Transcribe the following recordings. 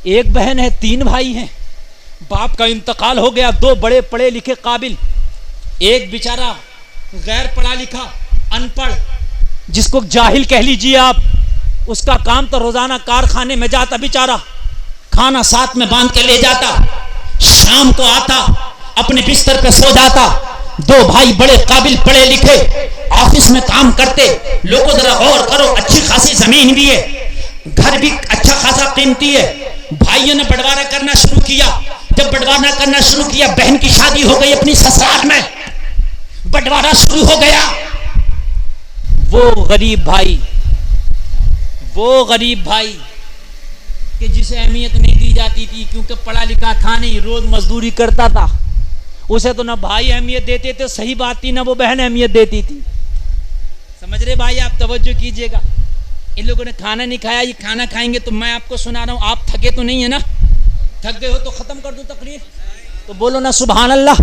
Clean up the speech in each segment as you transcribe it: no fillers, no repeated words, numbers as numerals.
एक बहन है, 3 भाई हैं। बाप का इंतकाल हो गया, 2 बड़े पढ़े लिखे काबिल, एक बेचारा गैर पढ़ा लिखा अनपढ़, जिसको जाहिल कह लीजिए आप। उसका काम तो रोजाना कारखाने में जाता बेचारा, खाना साथ में बांध के ले जाता, शाम को आता अपने बिस्तर पे सो जाता। 2 भाई बड़े काबिल पढ़े लिखे ऑफिस में काम करते। लोगों जरा गौर करो, अच्छी खासी जमीन भी है, घर भी अच्छा खासा कीमती है। भाइयों ने बंटवारा करना शुरू किया। जब बंटवारा करना शुरू किया, बहन की शादी हो गई अपनी ससुराल में, बंटवारा शुरू हो गया। वो गरीब भाई कि जिसे अहमियत नहीं दी जाती थी क्योंकि पढ़ा लिखा था नहीं, रोज मजदूरी करता था, उसे तो ना भाई अहमियत देते थे, सही बात थी, ना वो बहन अहमियत देती थी। समझ रहे भाई, आप तवज्जो कीजिएगा। इन लोगों ने खाना नहीं खाया, ये खाना खाएंगे तो मैं आपको सुना रहा हूं। आप थके तो नहीं है ना? थक गए हो तो खत्म कर दूं तकरीर, तो बोलो ना सुभान अल्लाह।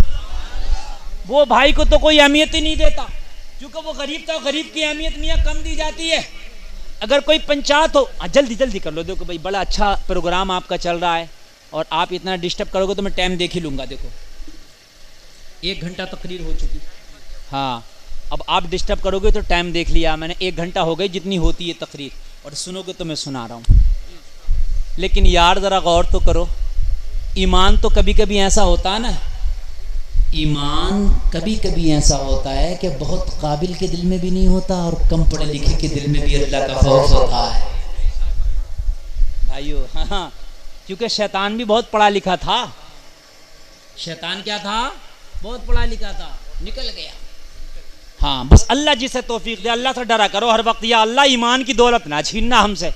वो भाई को तो कोई अहमियत ही नहीं देता क्योंकि वो गरीब था। गरीब की अहमियत मियाँ कम दी जाती है। अगर कोई पंचायत हो, जल्दी कर लो, देखो भाई बड़ा अच्छा प्रोग्राम आपका चल रहा है और आप इतना डिस्टर्ब करोगे तो मैं टाइम देख ही लूंगा। देखो 1 घंटा तकरीर हो चुकी, हाँ अब आप डिस्टर्ब करोगे तो टाइम देख लिया मैंने। 1 घंटा हो गई जितनी होती है तकरीर, और सुनोगे तो मैं सुना रहा हूँ। लेकिन यार ज़रा गौर तो करो, ईमान तो कभी कभी ऐसा होता है ना, ईमान कभी कभी ऐसा होता है कि बहुत काबिल के दिल में भी नहीं होता और कम पढ़े लिखे के दिल में भी अल्लाह का खौफ होता है भाइयों। हाँ, क्योंकि शैतान भी बहुत पढ़ा लिखा था। शैतान क्या था? बहुत पढ़ा लिखा था, निकल गया। हाँ, बस अल्लाह जिसे तौफीक दे, अल्लाह से डरा करो हर वक्त। या अल्लाह ईमान की दौलत ना छीनना हमसे,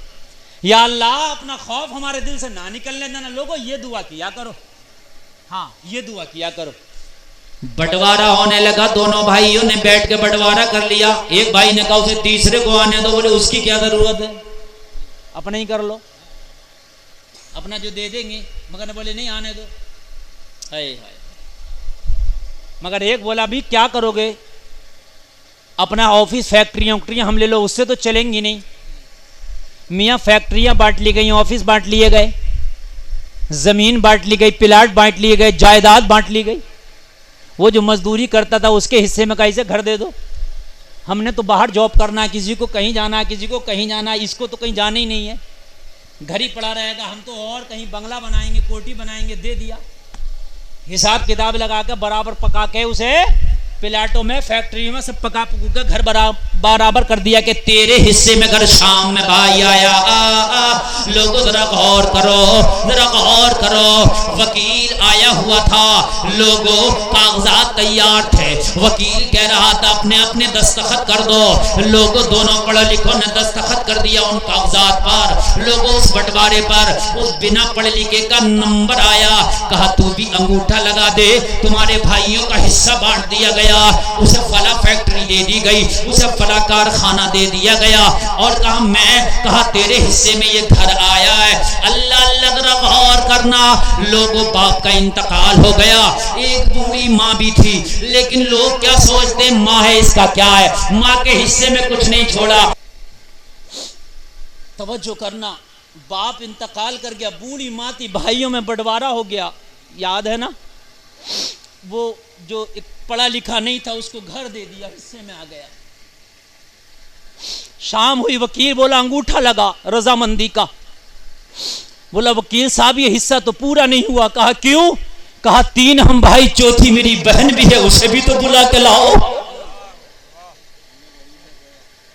या अल्लाह अपना खौफ हमारे दिल से ना निकलने देना। लोगों ये दुआ किया करो, हाँ ये दुआ किया करो। बंटवारा होने लगा, दोनों भाइयों ने बैठ के बंटवारा कर लिया। एक भाई ने कहा उसे तीसरे को आने दो, बोले उसकी क्या जरूरत है, अपना ही कर लो, अपना जो दे देंगे। मगर बोले नहीं आने दो। हाय हाय। मगर एक बोला भी क्या करोगे, अपना ऑफिस फैक्ट्रियां हम ले लो, उससे तो चलेंगी नहीं। मियाँ फैक्ट्रियां बांट ली गई, ऑफिस बांट लिए गए, जमीन बांट ली गई, प्लाट बांट लिए गए, जायदाद बांट ली गई। वो जो मजदूरी करता था उसके हिस्से में कैसे घर दे दो। हमने तो बाहर जॉब करना है, किसी को कहीं जाना है, किसी को कहीं जाना है, इसको तो कहीं जाना ही नहीं है, घर ही पड़ा रहेगा। हम तो और कहीं बंगला बनाएंगे, कोठी बनाएंगे, दे दिया। हिसाब किताब लगा कर बराबर पका के उसे प्लाटों में फैक्ट्री में सब पका पकूका घर बराबर कर दिया कि तेरे हिस्से में घर शाम में भाई आया। लोगों जरा गौर करो, जरा गौर करो। वकील आया हुआ था, लोगों कागजात तैयार थे, वकील कह रहा था अपने अपने दस्तखत कर दो। लोगों दोनों पढ़े लिखों ने दस्तखत कर दिया उन कागजात पर। लोगों उस बंटवारे पर उस बिना पढ़े लिखे का नंबर आया। कहा तू भी अंगूठा लगा दे, तुम्हारे भाइयों का हिस्सा बांट दिया गया। उसे फला फैक्ट्री दे दी गई, उसे फला कारखाना दे दिया गया। और कहा तेरे हिस्से में ये घर आया है। अल्लाह अल्लाह जरा गौर करना। लोगों बाप का इंतकाल हो गया, एक बूढ़ी माँ भी थी, लेकिन लोग क्या सोचते, माँ है इसका क्या है, माँ के हिस्से में कुछ नहीं छोड़ा। तवज्जो करना, बाप इंतकाल कर गया, बूढ़ी माँ थी, भाइयों में बंटवारा हो गया। याद है ना, वो जो एक पढ़ा लिखा नहीं था उसको घर दे दिया, हिस्से में आ गया। शाम हुई, वकील बोला अंगूठा लगा रजामंदी का। बोला वकील साहब ये हिस्सा तो पूरा नहीं हुआ। कहा क्यों? कहा 3 हम भाई, चौथी मेरी बहन भी है, उसे भी तो बुला के लाओ।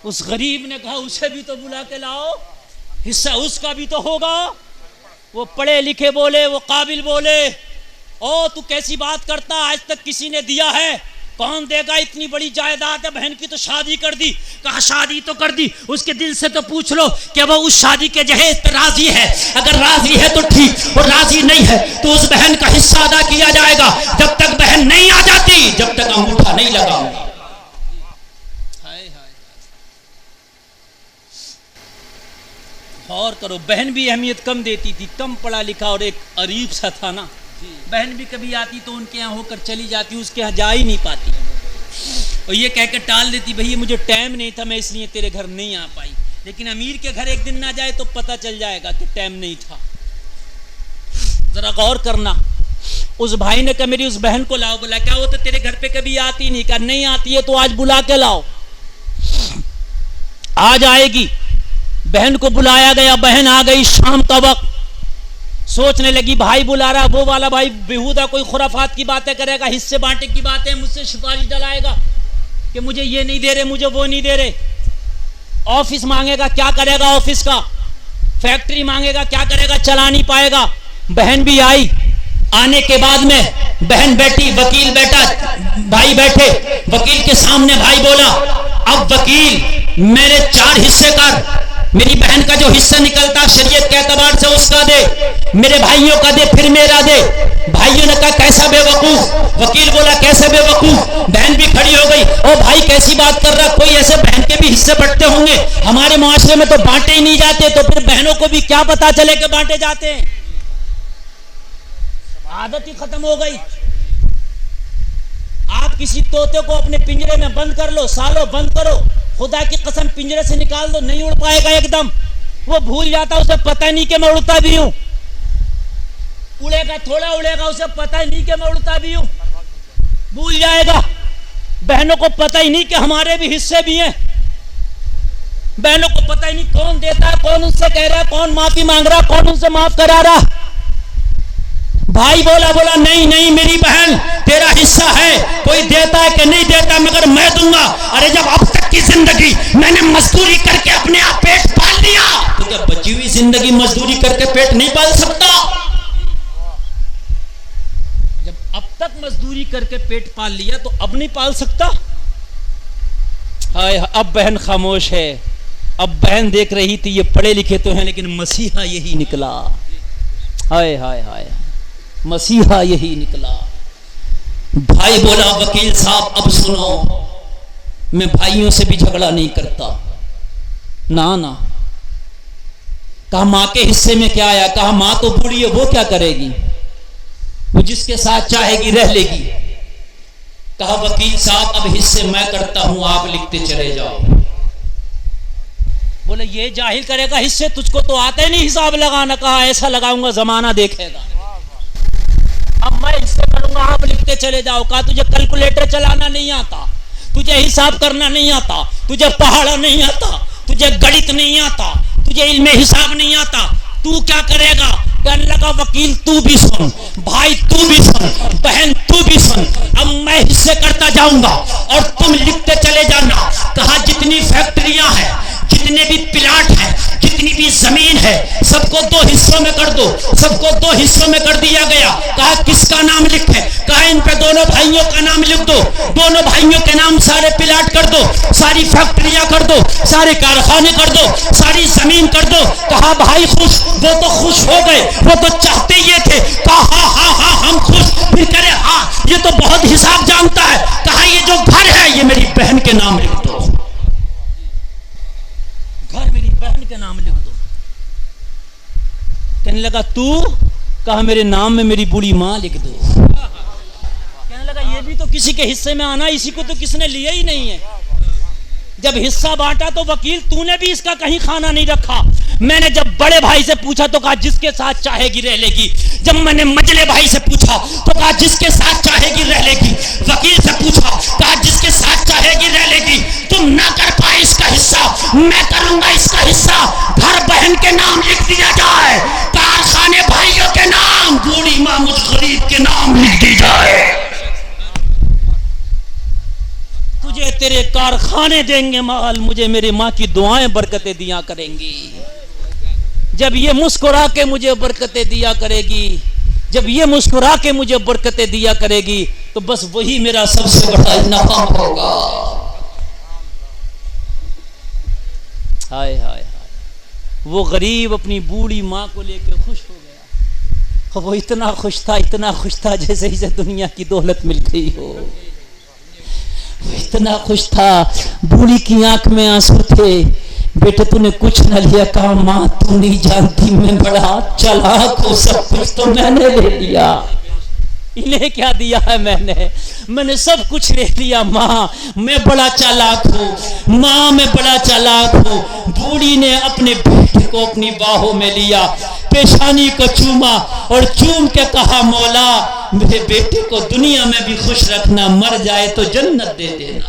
उस गरीब ने कहा उसे भी तो बुला के लाओ, हिस्सा उसका भी तो होगा। वो पढ़े लिखे बोले, वो काबिल बोले, ओ तू कैसी बात करता, आज तक किसी ने दिया है? कौन देगा, इतनी बड़ी जायदाद है, बहन की तो शादी कर दी। कहा शादी तो कर दी, उसके दिल से तो पूछ लो कि वो उस शादी के जहेज पे राजी है। अगर राजी है तो ठीक, और राजी नहीं है तो उस बहन का हिस्सा अदा किया जाएगा। जब तक बहन नहीं आ जाती, जब तक अंगूठा नहीं लगाऊंगा। और करो, बहन भी अहमियत कम देती थी, कम पढ़ा लिखा और एक अरीब सा था ना। बहन भी कभी आती तो उनके यहाँ होकर चली जाती, उसके यहाँ जा ही नहीं पाती, और ये कह के टाल देती भैया मुझे टाइम नहीं था, मैं इसलिए तेरे घर नहीं आ पाई। लेकिन अमीर के घर एक दिन ना जाए तो पता चल जाएगा कि टाइम नहीं था। जरा गौर करना। उस भाई ने कहा मेरी उस बहन को लाओ। बोला क्या वो तो तेरे घर पे कभी आती नहीं। कहा नहीं आती है तो आज बुला के लाओ। आज आएगी। बहन को बुलाया गया, बहन आ गई। शाम का वक्त, सोचने लगी भाई बुला रहा, वो वाला भाई बेहुदा कोई खुराफात की बातें करेगा, हिस्से बांटे की बातें, मुझसे सिफारिश डलाएगा कि मुझे ये नहीं दे रहे, मुझे वो नहीं दे रहे। ऑफिस मांगेगा, क्या करेगा ऑफिस का। फैक्ट्री मांगेगा, क्या करेगा, चला नहीं पाएगा। बहन भी आई। आने के बाद में बहन बैठी, वकील बैठा, भाई बैठे। वकील के सामने भाई बोला अब वकील मेरे 4 हिस्से कर। मेरी बहन का जो हिस्सा निकलता शरीयत के एतबार से उसका दे, मेरे भाइयों का दे, फिर मेरा दे। भाइयों ने कहा कैसा बेवकूफ। वकील बोला कैसे बेवकूफ। बहन भी खड़ी हो गई। ओ भाई कैसी बात कर रहा, कोई ऐसे बहन के भी हिस्से बंटते होंगे, हमारे मुआशरे में तो बांटे ही नहीं जाते, तो फिर बहनों को भी क्या पता चले कि बांटे जाते हैं। आदत ही खत्म हो गई। आप किसी तोते को अपने पिंजरे में बंद कर लो, सालों बंद करो, खुदा की कसम पिंजरे से निकाल दो, नहीं उड़ पाएगा एकदम। वो भूल जाता, उसे पता नहीं कि मैं उड़ता भी हूं। उड़ेगा, थोड़ा उड़ेगा, उसे पता ही नहीं कि मैं उड़ता भी हूं, भूल जाएगा। बहनों को पता ही नहीं कि हमारे भी हिस्से भी हैं। बहनों को पता ही नहीं कौन देता है, कौन उनसे कह रहा है, कौन माफी मांग रहा, कौन उनसे माफ करा रहा। भाई बोला नहीं नहीं मेरी बहन तेरा हिस्सा है, कोई देता है कि नहीं देता मगर मैं दूंगा। अरे जब अब तक की जिंदगी मैंने मजदूरी करके अपने आप पेट पाल लिया, तो क्या बची हुई जिंदगी मजदूरी करके पेट नहीं पाल सकता? जब अब तक मजदूरी करके पेट पाल लिया तो अब नहीं पाल सकता? हाय, अब बहन खामोश है। अब बहन देख रही थी ये पढ़े लिखे तो हैं लेकिन मसीहा यही निकला। हाय हाय हाय, मसीहा यही निकला। भाई बोला वकील साहब अब सुनो, मैं भाइयों से भी झगड़ा नहीं करता। ना ना। कहा मां के हिस्से में क्या आया? कहा मां तो बूढ़ी है, वो क्या करेगी, वो जिसके साथ चाहेगी रह लेगी। कहा वकील साहब अब हिस्से मैं करता हूं, आप लिखते चले जाओ। बोले ये जाहिल करेगा हिस्से, तुझको तो आते नहीं हिसाब लगाना। कहा ऐसा लगाऊंगा जमाना देखेगा, अब मैं हिस्से करूंगा, आप लिखते चले जाओ। कहा तुझे कैलकुलेटर चलाना नहीं आता, तुझे हिसाब करना नहीं आता, तुझे पहाड़ा नहीं आता, तुझे गणित नहीं आता, तुझे इल्मे हिसाब नहीं आता, तू क्या करेगा? कहने लगा वकील तू भी सुन, भाई तू भी सुन, बहन तू भी सुन, अब मैं हिस्से करता जाऊंगा और तुम लिखते चले जाना। कहा जितनी फैक्ट्रियां हैं, जितने भी प्लाट हैं, जितनी भी जमीन है, सबको 2 हिस्सों में कर दो। सबको 2 हिस्सों में कर दिया गया। कहा किसका नाम लिखे? कहा इन पे दोनों भाइयों का नाम लिख दो। दोनों भाइयों के नाम सारे प्लाट कर दो, सारी फैक्ट्रियां कर दो, सारे कारखाने कर दो, सारी जमीन कर दो। कहा भाई खुश? वो तो खुश हो गए, वो तो चाहते ये थे। कहा हाँ हम खुश। फिर करे हाँ ये तो बहुत हिसाब जानता है। कहा ये जो घर है ये मेरी बहन के नाम लिख दो, घर मेरी बहन के नाम लिख दो। कहने लगा तू? कहा मेरे नाम में मेरी बूढ़ी मां लिख दो। कहने लगा ये भी तो किसी के हिस्से में आना, इसी को तो किसने लिया ही नहीं है। जब हिस्सा बांटा तो वकील तूने भी इसका कहीं खाना नहीं रखा। मैंने जब बड़े भाई से पूछा तो कहा जिसके साथ चाहेगी रह लेगी। जब मैंने मझले भाई से पूछा तो कहा जिसके साथ चाहेगी रह लेगी। वकील से पूछा, कहा जिसके साथ चाहेगी रह लेगी। तुम ना कर पाए इसका हिस्सा, मैं करूंगा इसका हिस्सा। घर बहन के नाम लिख दिया जाए, कारखाने भाइयों के नाम, बूढ़ी मां मुझ गरीब के नाम लिख दी जाए। तुझे तेरे कारखाने देंगे माल, मुझे मेरी माँ की दुआएं बरकतें दिया करेंगी। जब ये मुस्कुरा के मुझे बरकतें दिया करेगी, जब ये मुस्कुरा के मुझे बरकतें दिया करेगी, तो बस वही मेरा सबसे बड़ा इनाम होगा। हाय हाय हाय, वो गरीब अपनी बूढ़ी माँ को लेकर खुश हो गया। वो इतना खुश था जैसे इसे दुनिया की दौलत मिल गई हो। इतना खुश था, बूढ़ी की आंख में आंसू थे। बेटे तूने कुछ न लिया? कहा मां तू नहीं जानती मैं बड़ा चालाक हूं, सब कुछ तो मैंने ले लिया। इन्हें क्या दिया है मैंने सब कुछ ले लिया। माँ मैं बड़ा चालाक हूँ, माँ मैं बड़ा चालाक हूँ। बूढ़ी ने अपने बेटे को अपनी बाहों में लिया, पेशानी को चूमा और चूम के कहा, मौला मेरे बेटे को दुनिया में भी खुश रखना, मर जाए तो जन्नत दे देना।